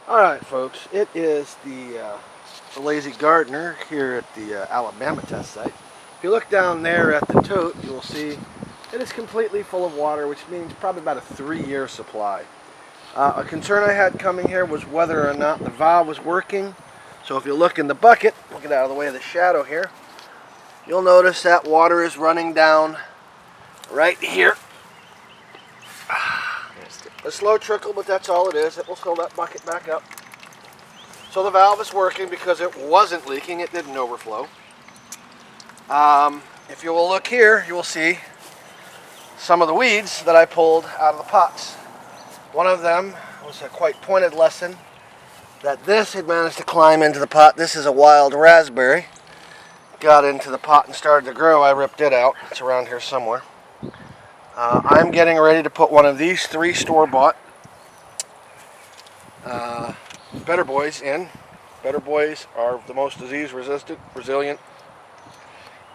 Alright folks, it is the lazy gardener here at the Alabama test site. If you look down there at the tote, you will see it is completely full of water, which means probably about a 3-year supply. A concern I had coming here was whether or not the valve was working. So if you look in the bucket, we'll get out of the way of the shadow here, you'll notice that water is running down right here. A slow trickle, but that's all it is. It will fill that bucket back up. So the valve is working because it wasn't leaking. It didn't overflow. If you will look here, you will see some of the weeds that I pulled out of the pots. One of them was a quite pointed lesson that this had managed to climb into the pot. This is a wild raspberry. Got into the pot and started to grow. I ripped it out. It's around here somewhere. I'm getting ready to put one of these 3 store-bought Better Boys in. Better Boys are the most disease-resistant, resilient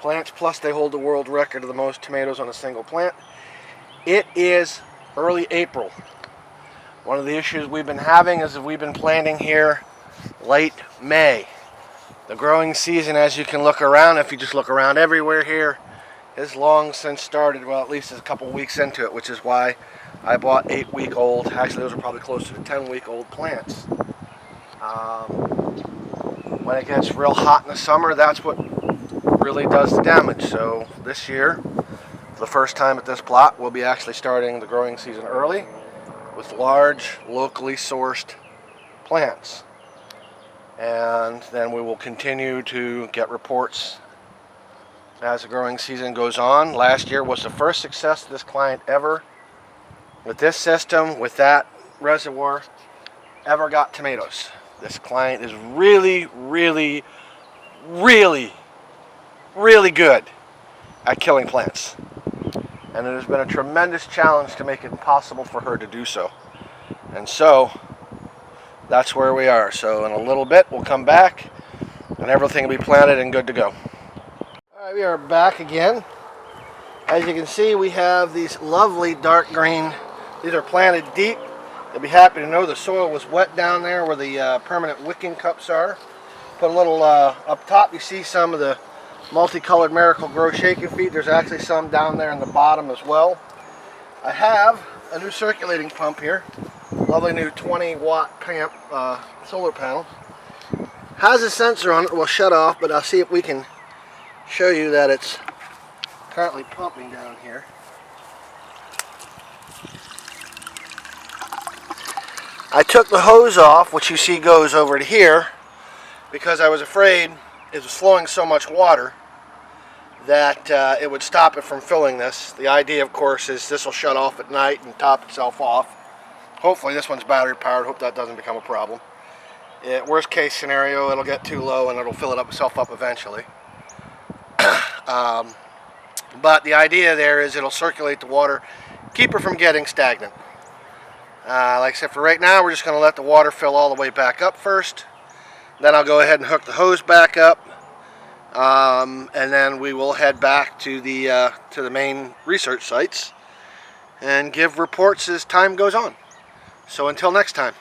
plants, plus they hold the world record of the most tomatoes on a single plant. It is early April. One of the issues we've been having is that we've been planting here late May. The growing season, as you can look around, if you just look around everywhere here, is long since started. Well, at least a couple weeks into it, which is why I bought 8-week-old. Actually, those are probably closer to 10-week-old plants. When it gets real hot in the summer, that's what really does the damage. So this year, for the first time at this plot, we'll be actually starting the growing season early with large, locally sourced plants. And then we will continue to get reports as the growing season goes on. Last year was the first success of this client ever with this system, with that reservoir, ever got tomatoes. This client is really, really, really, really good at killing plants. And it has been a tremendous challenge to make it possible for her to do so. And so, that's where we are. So in a little bit, we'll come back and everything will be planted and good to go. Alright, we are back again. As you can see, we have these lovely dark green. These are planted deep. You'll be happy to know the soil was wet down there where the permanent wicking cups are. Put a little up top, you see some of the multicolored Miracle-Gro shaking feet. There's actually some down there in the bottom as well. I have a new circulating pump here. Lovely new 20-watt solar panel. Has a sensor on it that will shut off, but I'll see if we can show you that it's currently pumping down here. I took the hose off, which you see goes over to here, because I was afraid it was flowing so much water that it would stop it from filling this. The idea, of course, is this will shut off at night and top itself off. Hopefully this one's battery powered. Hope that doesn't become a problem. Worst case scenario, it'll get too low and it'll fill itself up eventually. But the idea there is it'll circulate the water, keep her from getting stagnant. Like I said, for right now, we're just going to let the water fill all the way back up first. Then I'll go ahead and hook the hose back up. And then we will head back to the main research sites and give reports as time goes on. So until next time.